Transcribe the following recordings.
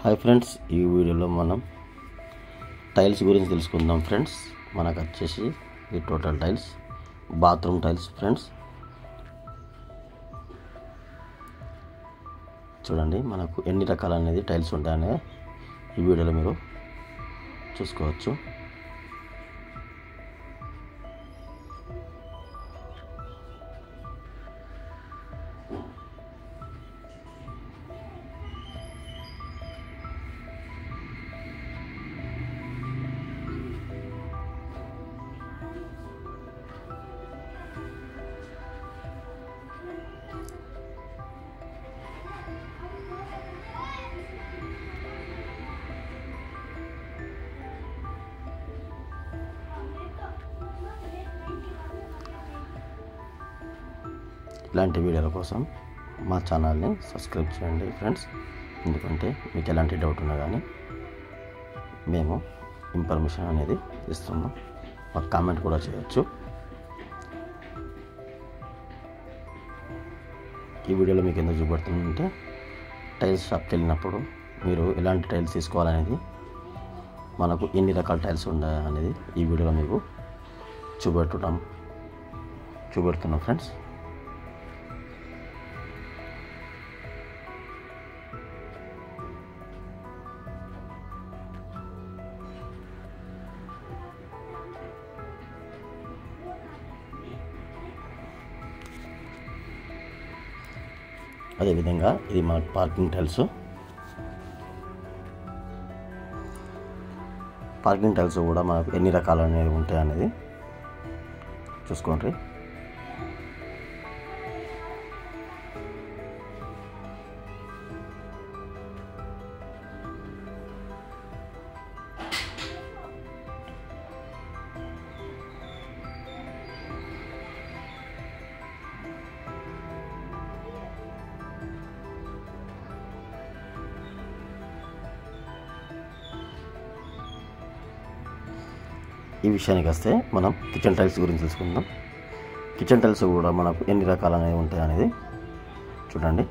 Hi friends, ఈ వీడియోలో మనం టైల్స్ గురించి తెలుసుకుందాం ఫ్రెండ్స్. మనకు వచ్చేసి ఈ total tiles bathroom tiles friends. చూడండి మనకు ఎన్ని రకాలు అనేది టైల్స్ ఉంటాయనే ఈ వీడియోలో మీరు చూసుకోవచ్చు. ఇలాంటి వీడియోల కోసం మా ఛానల్ని సబ్స్క్రైబ్ చేయండి ఫ్రెండ్స్. ఎందుకంటే మీకు ఎలాంటి డౌట్ ఉన్నా కానీ మేము ఇన్ఫర్మేషన్ అనేది ఇస్తున్నాం. మాకు కామెంట్ కూడా చేయొచ్చు. ఈ వీడియోలో మీకు ఎందుకు చూపెడుతుందంటే టైల్స్ షాప్కి వెళ్ళినప్పుడు మీరు ఎలాంటి టైల్స్ తీసుకోవాలనేది, మనకు ఎన్ని రకాల టైల్స్ ఉన్నాయి అనేది ఈ వీడియోలో మీకు చూపెడుతున్నాం ఫ్రెండ్స్. అదేవిధంగా ఇది మనకు పార్కింగ్ టైల్స్. పార్కింగ్ టైల్స్ కూడా మనకు ఎన్ని రకాలు అనేవి ఉంటాయి అనేది చూసుకోండి. ఈ విషయానికి వస్తే మనం కిచెన్ టైల్స్ గురించి తెలుసుకుందాం. కిచెన్ టైల్స్ కూడా మనకు ఎన్ని రకాలు అనేవి ఉంటాయి అనేది చూడండి.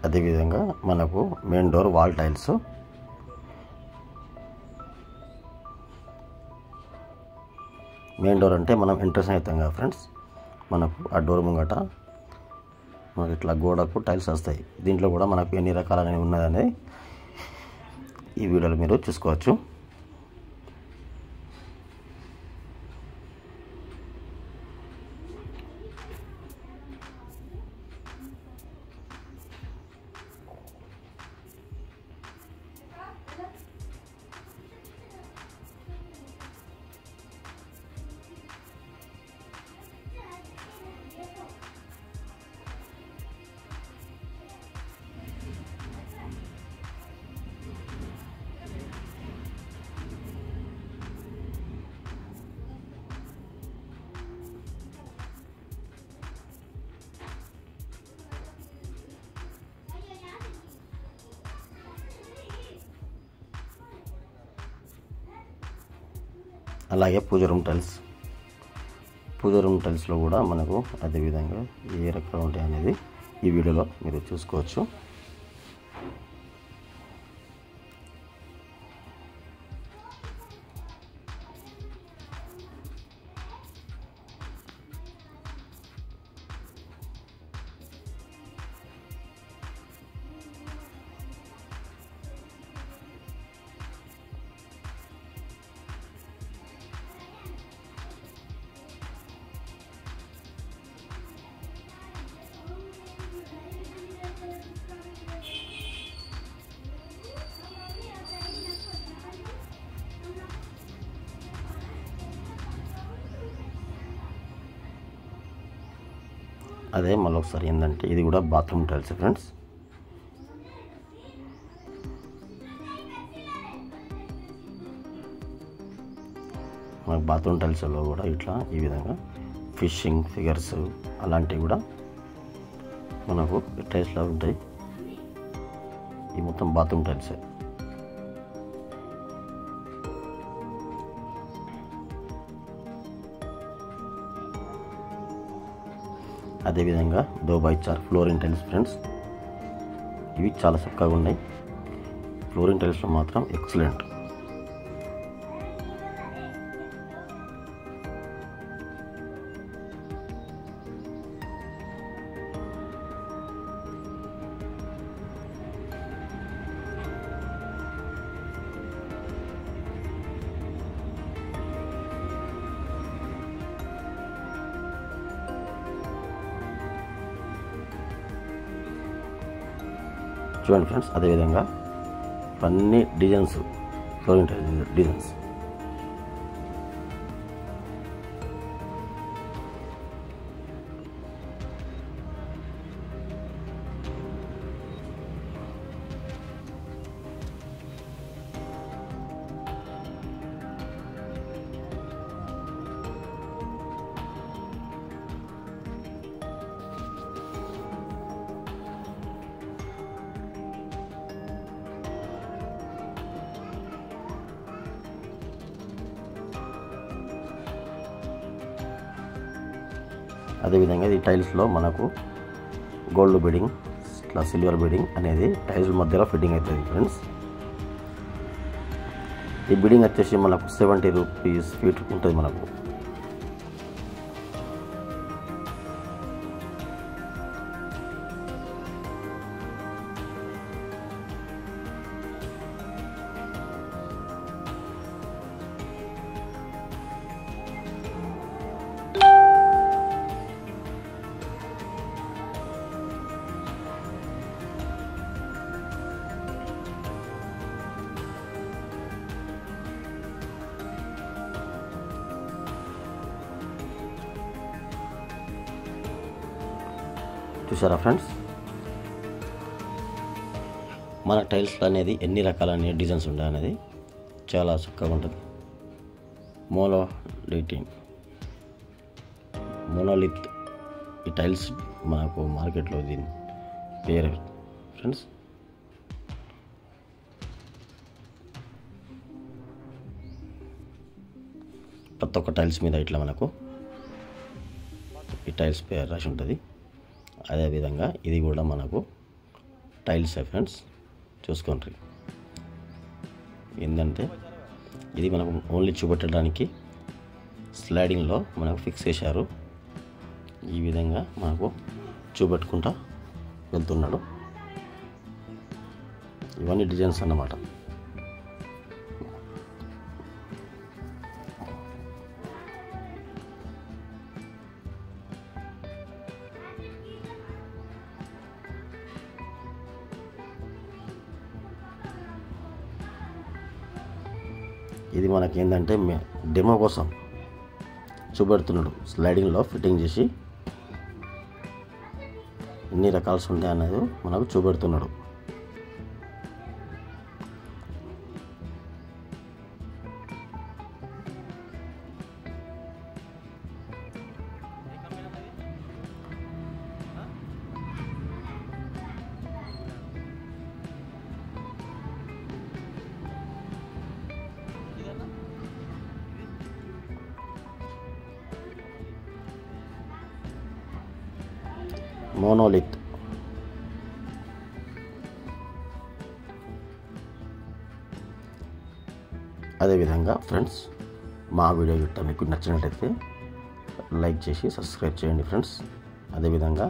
అదేవిధంగా మనకు main door wall tiles. Main door అంటే మనం ఎంట్రన్స్ అవుతాం కదా ఫ్రెండ్స్, మనకు ఆ డోర్ ముంగట మనకి ఇట్లా గోడకు టైల్స్ వస్తాయి. దీంట్లో కూడా మనకు ఎన్ని రకాలనేవి ఉన్నదనేది ఈ వీడియోలో మీరు చూసుకోవచ్చు. అలాగే పూజ రూమ్ టైల్స్లో కూడా మనకు అదేవిధంగా ఏ రకాలు ఉంటాయి అనేది ఈ వీడియోలో మీరు చూసుకోవచ్చు. అదే మళ్ళీ ఒకసారి ఏంటంటే ఇది కూడా బాత్రూమ్ టైల్స్ ఫ్రెండ్స్. మనకు బాత్రూమ్ టైల్స్లో కూడా ఇట్లా ఈ విధంగా ఫిషింగ్ ఫిగర్స్ అలాంటివి కూడా మనకు టైల్స్లో ఉంటాయి. ఈ మొత్తం బాత్రూమ్ టైల్సే. అదేవిధంగా 2x4 ఫ్లోరింగ్ టైల్స్ ఫ్రెండ్స్. ఇవి చాలా చక్కగా ఉన్నాయి. ఫ్లోరింగ్ టైల్స్లో మాత్రం ఎక్సలెంట్. చూడండి ఫ్రెండ్స్, అదేవిధంగా అన్ని డిజైన్స్ ఫ్లోరింగ్ డిజైన్స్. అదేవిధంగా ఈ టైల్స్లో మనకు గోల్డ్ బీడింగ్ ఇట్లా సిల్వర్ బీడింగ్ అనేది టైల్స్ మధ్యలో ఫిట్టింగ్ అవుతుంది ఫ్రెండ్స్. ఈ బీడింగ్ వచ్చేసి మనకు 70 రూపీస్ ఫీట్ ఉంటుంది మనకు. చూసారా ఫ్రెండ్స్, మన టైల్స్ అనేది ఎన్ని రకాలైన డిజైన్స్ ఉంటాయి అనేది చాలా చక్కగా ఉంటుంది. మోనోలిత్ ఈ టైల్స్ మనకు మార్కెట్లో దీని పేరు ఫ్రెండ్స్. ప్రతి ఒక్క టైల్స్ మీద ఇట్లా మనకు ఈ టైల్స్ పేరు రాసి ఉంటుంది. అదేవిధంగా ఇది కూడా మనకు టైల్స్ ఫ్రెండ్స్. చూసుకోండి, ఏంటంటే ఇది మనకు ఓన్లీ చూపెట్టడానికి స్లైడింగ్లో మనకు ఫిక్స్ చేశారు. ఈ విధంగా మనకు చూపెట్టుకుంటా వెళ్తున్నాడు. ఇవన్నీ డిజైన్స్ అన్నమాట. ఇది మనకి ఏంటంటే డెమో కోసం చూపెడుతున్నాడు. స్లైడింగ్లో ఫిట్టింగ్ చేసి ఎన్ని రకాల్స్ ఉంటాయి అనేది మనకు చూపెడుతున్నాడు. మోనోలిత్. అదేవిధంగా ఫ్రెండ్స్, మా వీడియో గిట్ట మీకు నచ్చినట్టయితే లైక్ చేసి సబ్స్క్రైబ్ చేయండి ఫ్రెండ్స్. అదేవిధంగా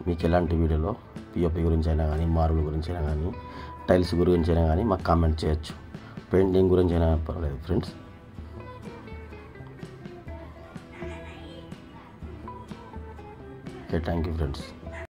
మీకు ఎలాంటి వీడియోలో పిఓపి గురించి అయినా కానీ, మార్బుల్ గురించి అయినా కానీ, టైల్స్ గురించి అయినా కానీ మాకు కామెంట్ చేయొచ్చు. పెయింటింగ్ గురించి అయినా పర్వాలేదు friends. Okay, thank you friends.